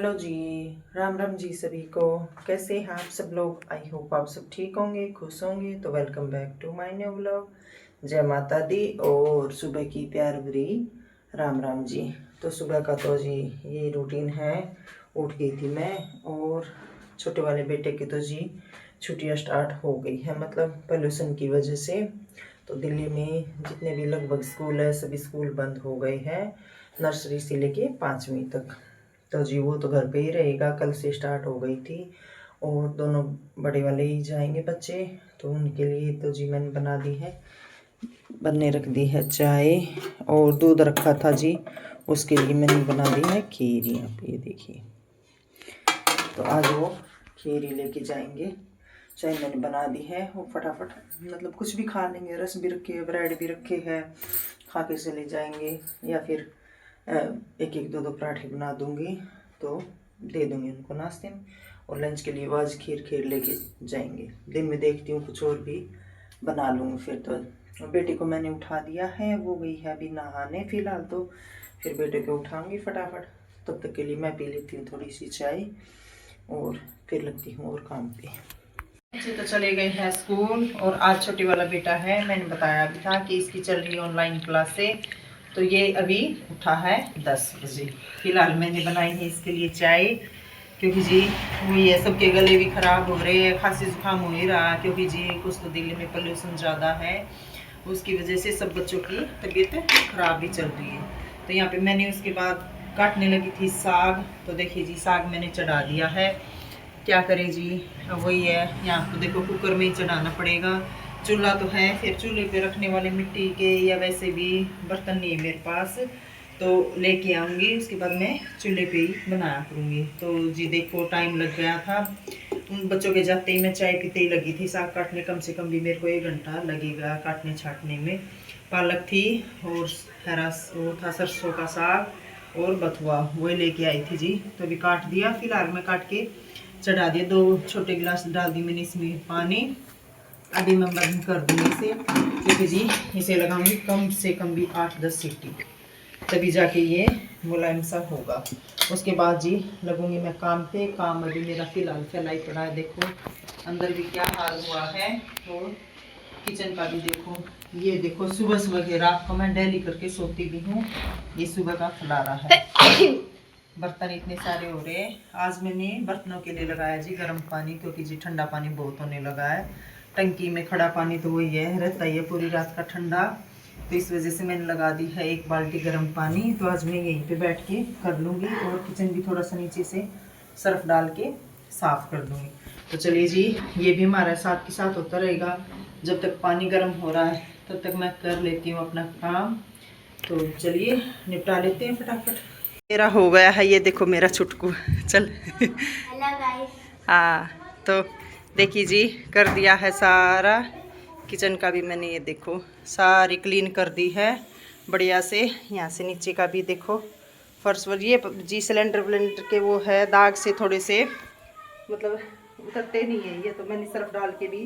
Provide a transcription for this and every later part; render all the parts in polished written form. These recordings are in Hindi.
हेलो जी। राम राम जी सभी को। कैसे हैं आप सब लोग? आई होप आप सब ठीक होंगे, खुश होंगे। तो welcome back to my new vlog. जय माता दी और सुबह की प्यार भरी राम राम जी। तो सुबह का तो जी ये रूटीन है। उठ गई थी मैं और छोटे वाले बेटे की तो जी छुट्टियां स्टार्ट हो गई है, मतलब पोल्यूशन की वजह से। तो दिल्ली में जितने भी लगभग स्कूल है सभी स्कूल बंद हो गए हैं, नर्सरी से लेके 5वीं तक। तो जी वो तो घर पे ही रहेगा, कल से स्टार्ट हो गई थी। और दोनों बड़े वाले ही जाएंगे बच्चे, तो उनके लिए तो जी मैंने बनने रख दी है चाय। और दूध रखा था जी, उसके लिए मैंने बना दी है खीर। यहाँ पे ये देखिए, तो आज वो खीर ही लेके जाएंगे। चाय मैंने बना दी है, वो फटाफट मतलब कुछ भी खा लेंगे। रस भी रखे है, ब्रेड भी रखे हैं, खा के चले जाएंगे। या फिर एक एक दो दो पराठे बना दूंगी तो दे दूंगी उनको नाश्ते में। और लंच के लिए आज खीर लेके जाएंगे। दिन में देखती हूँ कुछ और भी बना लूँगी फिर। तो बेटे को मैंने उठा दिया है, वो गई है अभी नहाने फिलहाल। तो फिर बेटे को उठाऊंगी फटाफट। तब तक के लिए मैं पी लेती हूँ थोड़ी सी चाय और फिर लगती हूँ और काम पे। बच्चे तो चले गए हैं स्कूल और आज छोटी वाला बेटा है, मैंने बताया भी था कि इसकी चल रही है ऑनलाइन क्लासे। तो ये अभी उठा है 10 बजे। फिलहाल मैंने बनाई है इसके लिए चाय, क्योंकि जी वही है, सबके गले भी खराब हो रहे हैं, खांसी जुकाम हो ही रहा, क्योंकि जी कुछ तो दिल्ली में पोल्यूशन ज़्यादा है, उसकी वजह से सब बच्चों की तबीयत खराब भी चल रही है। तो यहाँ पे मैंने उसके बाद काटने लगी थी साग। तो देखिए जी साग मैंने चढ़ा दिया है। क्या करें जी, वही है, यहाँ तो देखो कुकर में ही चढ़ाना पड़ेगा। चूल्हा तो है, फिर चूल्हे पे रखने वाले मिट्टी के या वैसे भी बर्तन नहीं है मेरे पास, तो लेके आऊँगी। उसके बाद मैं चूल्हे पे ही बनाया करूँगी। तो जी देखो टाइम लग गया था, उन बच्चों के जाते ही मैं चाय पीते ही लगी थी। साग काटने कम से कम भी मेरे को 1 घंटा लगेगा काटने छाटने में। पालक थी और हरा वो था सरसों का साग और बथुआ, वही लेके आई थी जी। तो अभी काट दिया, फिलहाल मैं काट के चढ़ा दिया। 2 छोटे गिलास डाल दी मैंने इसमें पानी। अभी मैं बंद कर दूँगी इसे, क्योंकि जी इसे लगाऊंगी कम से कम भी 8-10 सीटी, तभी जाके ये मुलायम सा होगा। उसके बाद जी लगूंगी मैं काम पे। काम अभी मेरा फिलहाल फैला ही पड़ा है, देखो अंदर भी क्या हाल हुआ है। और किचन का भी देखो, ये देखो सुबह सुबह के रात को मैं डेली करके सोती भी हूँ, ये सुबह का खलारा है। बर्तन इतने सारे हो रहे हैं। आज मैंने बर्तनों के लिए लगाया जी गर्म पानी, क्योंकि जी ठंडा पानी बहुत होने लगा है। टंकी में खड़ा पानी तो वही है, रहता ही है पूरी रात का ठंडा। तो इस वजह से मैंने लगा दी है 1 बाल्टी गर्म पानी। तो आज मैं यहीं पे बैठ के कर लूँगी और किचन भी थोड़ा सा नीचे से सर्फ डाल के साफ़ कर दूँगी। तो चलिए जी, ये भी हमारा साथ के साथ होता रहेगा। जब तक पानी गर्म हो रहा है तब तक मैं कर लेती हूँ अपना काम। तो चलिए निपटा लेते हैं फटाफट। मेरा हो गया है, ये देखो मेरा छुटकू चल। हाँ, तो देखिए जी कर दिया है सारा। किचन का भी मैंने ये देखो सारी क्लीन कर दी है बढ़िया से। यहाँ से नीचे का भी देखो फर्श पर ये जी सिलेंडर विलेंडर के वो है दाग से थोड़े से मतलब उतरते नहीं है ये। तो मैंने सर्फ डाल के भी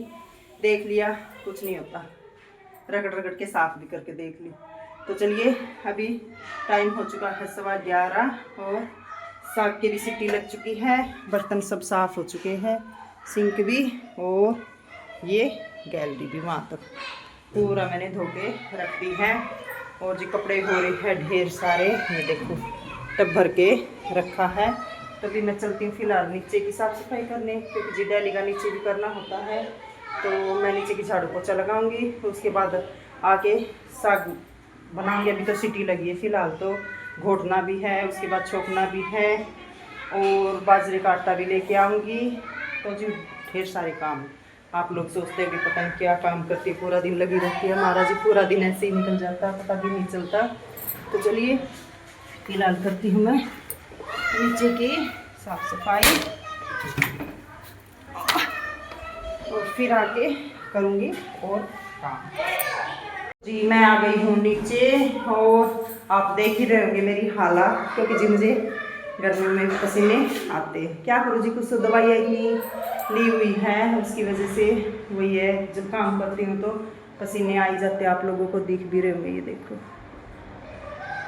देख लिया, कुछ नहीं होता, रगड़ रगड़ के साफ भी करके देख ली। तो चलिए अभी टाइम हो चुका है 11:15 और साग की भी सीटी लग चुकी है। बर्तन सब साफ़ हो चुके हैं, सिंक भी और ये गैलरी भी वहाँ तक पूरा मैंने धो के रख दी है। और जी कपड़े हो रहे हैं ढेर सारे, ये देखो टब भर के रखा है। तभी मैं चलती हूँ फिलहाल नीचे की साफ़ सफाई करने, क्योंकि जी डेली का नीचे भी करना होता है। तो मैं नीचे की झाड़ू पोछा लगाऊंगी, उसके बाद आके साग बनाऊंगी। अभी तो सीटी लगी है, फिलहाल तो घोटना भी है, उसके बाद छोकना भी है और बाजरे का आटा भी लेके आऊँगी। तो जी ढेर सारे काम। आप लोग सोचते हैं कि पता नहीं क्या काम करती है, पूरा दिन लगी रहती है। हमारा जी पूरा दिन ऐसे ही निकल जाता, पता भी नहीं चलता। तो चलिए फिलहाल करती हूँ मैं नीचे की साफ सफाई और फिर आके करूँगी और काम। जी मैं आ गई हूँ नीचे और आप देख ही रहे होंगे मेरी हालत, क्योंकि जी मुझे गर्मियों में पसीने आते हैं। क्या करूँ जी, कुछ तो दवाइयाँ इतनी ली हुई है, उसकी वजह से वही है, जब काम करती हूँ तो पसीने आ ही जाते हैं। आप लोगों को दिख भी रहे होंगे, ये देखो।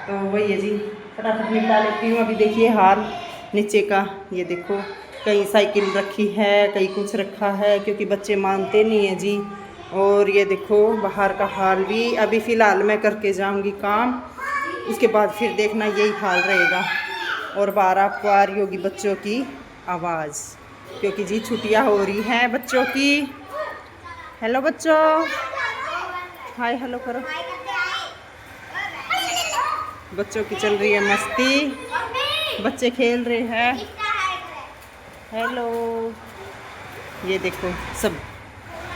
तो वही है जी, फटाफट निपटा लेती हूँ। अभी देखिए हाल नीचे का ये देखो, कहीं साइकिल रखी है, कहीं कुछ रखा है, क्योंकि बच्चे मानते नहीं हैं जी। और ये देखो बाहर का हाल भी, अभी फ़िलहाल मैं करके जाऊंगी काम, उसके बाद फिर देखना यही हाल रहेगा। और बाहर आपको आ रही होगी बच्चों की आवाज़, क्योंकि जी छुट्टियां हो रही हैं बच्चों की। हेलो बच्चों, हाय हेलो करो। बच्चों की चल रही है मस्ती, बच्चे खेल रहे हैं। हेलो, ये देखो सब,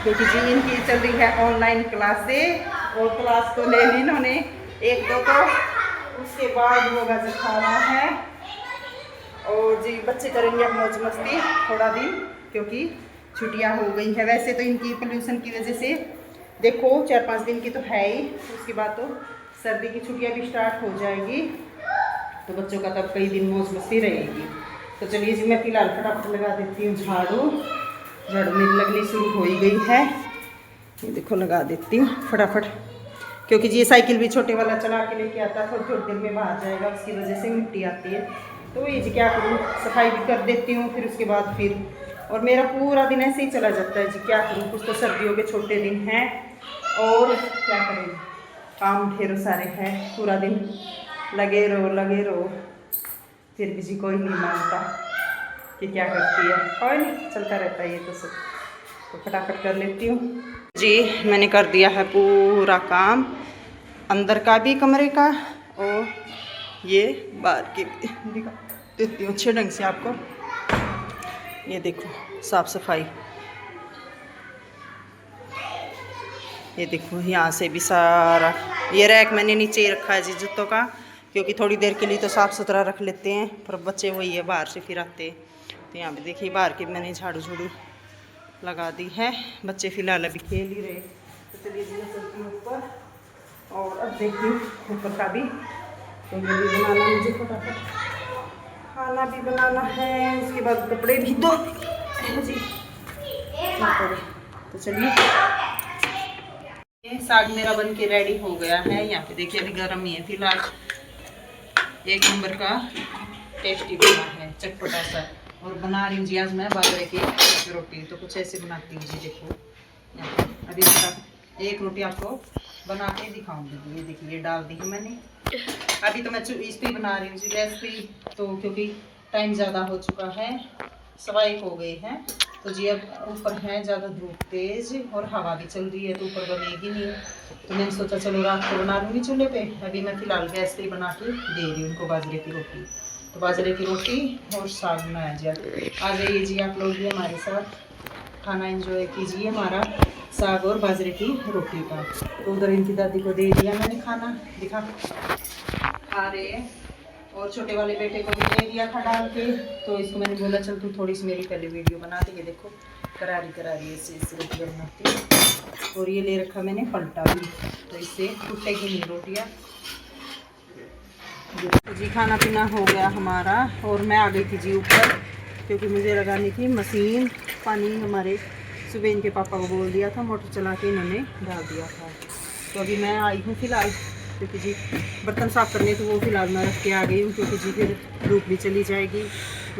क्योंकि जी इनकी चल रही है ऑनलाइन क्लासें, और क्लास तो ले ली इन्होंने एक दो, तो उसके बाद होगा जो खाना है। और जी बच्चे करेंगे अब मौज मस्ती थोड़ा दिन, क्योंकि छुट्टियां हो गई है। वैसे तो इनकी पोल्यूशन की वजह से देखो 4-5 दिन की तो है ही, उसके बाद तो सर्दी की छुट्टियां भी स्टार्ट हो जाएगी, तो बच्चों का तब कई दिन मौज मस्ती रहेगी। तो चलिए जी मैं फ़िलहाल फटाफट लगा देती हूँ झाड़ू। झाड़ू मेरी लगनी शुरू हो ही गई है, ये देखो लगा देती हूँ फटाफट, क्योंकि जी ये साइकिल भी छोटे वाला चला के लेके आता है, थोड़ी थोड़ी देर में बाहर जाएगा, उसकी वजह से मिट्टी आती है। तो ये जी क्या करूँ, सफाई भी कर देती हूँ, फिर उसके बाद फिर, और मेरा पूरा दिन ऐसे ही चला जाता है जी, क्या करूँ, कुछ तो सर्दियों के छोटे दिन हैं, और क्या करें, काम ढेरों सारे हैं, पूरा दिन लगे रहो, फिर भी जी कोई नहीं मानता कि क्या करती है, कोई नहीं, चलता रहता है ये तो सब। तो फटाफट कर लेती हूँ जी। मैंने कर दिया है पूरा काम, अंदर का भी कमरे का, और ये बाहर की भी दिखा देती हूँ अच्छे ढंग से आपको। ये देखो साफ सफाई, ये देखो यहाँ से भी सारा, ये रैक मैंने नीचे ही रखा है जी जूतों का, क्योंकि थोड़ी देर के लिए तो साफ़ सुथरा रख लेते हैं, पर बच्चे वही है बाहर से फिर आते। तो यहाँ पे देखिए बाहर के मैंने झाड़ू झाड़ू लगा दी है, बच्चे फ़िलहाल अभी खेल ही रहे। तो चलिए जी मैं चलती हूँ ऊपर, और अब देखती हूँ ऊपर का भी, तो ये भी बनाना मुझे फटाफट, खाना भी बनाना है, उसके बाद कपड़े भी धो जी। तो चलिए, साग मेरा बन के रेडी हो गया है, यहाँ पे देखिए अभी गर्म ही है फिलहाल, एक नंबर का टेस्टी बना है, चटपटा सा। और बना रही हूँ जी आज मैं बाजरे की रोटी, तो कुछ ऐसे बनाती हूँ जी। देखो अभी एक रोटी आपको बना के दिखाऊंगी, ये देखिए ये डाल दी है मैंने। अभी तो मैं इस पर बना रही हूँ जी गैस पे, तो क्योंकि टाइम ज़्यादा हो चुका है, 1:15 हो गए हैं, तो जी अब ऊपर है ज़्यादा धूप तेज़, और हवा भी चल रही है, तो ऊपर बनेगी नहीं, तो मैंने सोचा चलो रात को बना लूँगी चूल्हे पे। अभी मैं फ़िलहाल गैस पे बना के दे रही हूँ उनको बाजरे की रोटी। तो बाजरे की रोटी और साग बनाया जाए, आ जाइए जी आप लोग भी हमारे साथ खाना एंजॉय कीजिए, हमारा साग और बाजरे की रोटी का। तो उधर इनकी दादी को दे दिया मैंने खाना, दिखा खा रहे हैं, और छोटे वाले बेटे को भी दे दिया था डाल के। तो इसको मैंने बोला चल तू थोड़ी सी मेरी पहले वीडियो बना दे, ये देखो करारी ऐसे रोटी बनाती। और ये ले रखा मैंने पलटा भी, तो इससे टूटेगी नहीं रोटियाँ। जी खाना पीना हो गया हमारा, और मैं आ गई थी जी ऊपर, क्योंकि मुझे लगानी थी मशीन। पानी हमारे सुबह इनके पापा को बोल दिया था, मोटर चला के इन्होंने डाल दिया था। तो अभी मैं आई हूँ फ़िलहाल, क्योंकि जी बर्तन साफ़ करने तो वो फ़िलहाल मैं रख के आ गई हूँ, क्योंकि जी फिर धूप भी चली जाएगी।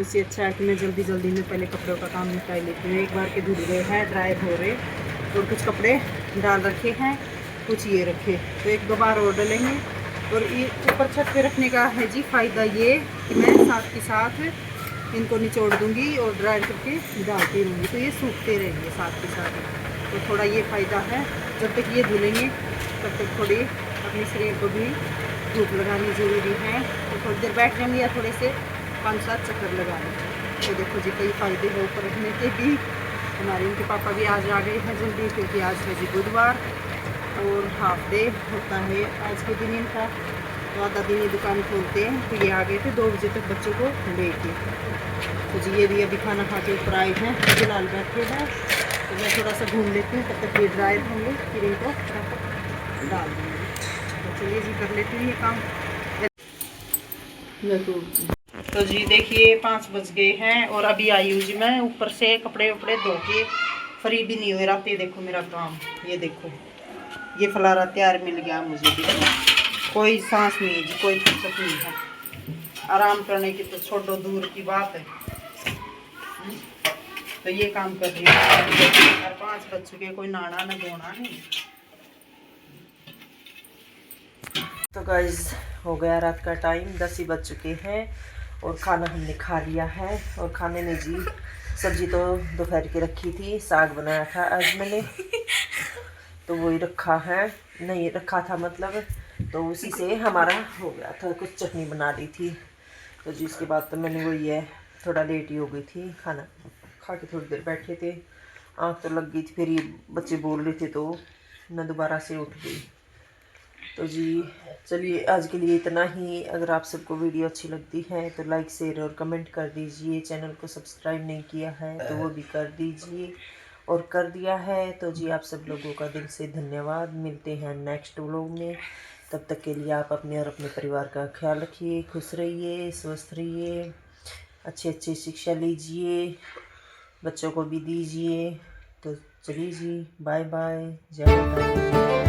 उससे अच्छा है कि मैं जल्दी जल्दी में पहले कपड़ों का काम निपटा लेती हूँ। एक बार के धुल गए हैं, ड्राई हो रहे, और कुछ कपड़े डाल रखे हैं, कुछ ये रखे, तो 1-2 बार और डलेंगे। और ये ऊपर छत पे रखने का है जी फ़ायदा ये कि मैं साथ के साथ इनको निचोड़ दूँगी और ड्राई करके डालती रहूँगी, तो ये सूखते रहेंगे साथ के साथ। तो थोड़ा ये फ़ायदा है, जब तक ये धुलेंगे तब तक थोड़ी अपने शरीर को भी धूप लगानी ज़रूरी है। तो थोड़ी देर बैठ जाएंगे या थोड़े से 5-7 चक्कर लगा लें। तो देखो जी कई फ़ायदे हैं ऊपर रखने के भी। हमारे इनके पापा भी आज आ गए हैं जल्दी, क्योंकि आज है जी बुधवार, और हाफ डे होता है आज के दिन इनका, तो आधा दिन ये दुकान खोलते हैं। तो ये आ गए थे 2 बजे तक बच्चों को लेके। तो जी ये भी अभी खाना खा के ऊपर आए हैं, फिलहाल बैठे हैं। तो मैं थोड़ा सा घूम लेती हूँ, तब तक ये ड्राई होंगे, फिर इनको डाल दूँगी। तो चलिए जी कर लेती हूँ ये काम। तो जी देखिए 5 बज गए हैं, और अभी आई हूँ जी मैं ऊपर से कपड़े वपड़े धो के, फ्री भी नहीं हुए रात। ये देखो मेरा काम, ये देखो ये फलारा तैयार मिल गया मुझे भी, कोई सांस नहीं जी, कोई फुर्सत नहीं है। आराम करने की तो छोड़ो, दूर की बात है। तो ये काम कर रही हूँ और 5 बज चुके, कोई नहाना न धोना नहीं। तो गाइस हो गया रात का टाइम, 10 ही बज चुके हैं और खाना हमने खा लिया है। और खाने में जी सब्जी तो दोपहर की रखी थी, साग बनाया था आज मैंने, तो वही रखा है, नहीं रखा था मतलब, तो उसी से हमारा हो गया था। कुछ चटनी बना ली थी, तो जी उसके बाद तो मैंने वही है, थोड़ा लेट ही हो गई थी। खाना खा के थोड़ी देर बैठे थे, आँख तो लग गई थी, फिर ये बच्चे बोल रहे थे तो मैं दोबारा से उठ गई। तो जी चलिए आज के लिए इतना ही। अगर आप सबको वीडियो अच्छी लगती है तो लाइक शेयर और कमेंट कर दीजिए। चैनल को सब्सक्राइब नहीं किया है तो वो भी कर दीजिए, और कर दिया है तो जी आप सब लोगों का दिल से धन्यवाद। मिलते हैं नेक्स्ट व्लॉग में, तब तक के लिए आप अपने और अपने परिवार का ख्याल रखिए, खुश रहिए, स्वस्थ रहिए, अच्छी अच्छी शिक्षा लीजिए, बच्चों को भी दीजिए। तो चलिए जी, बाय बाय, जय माता दी।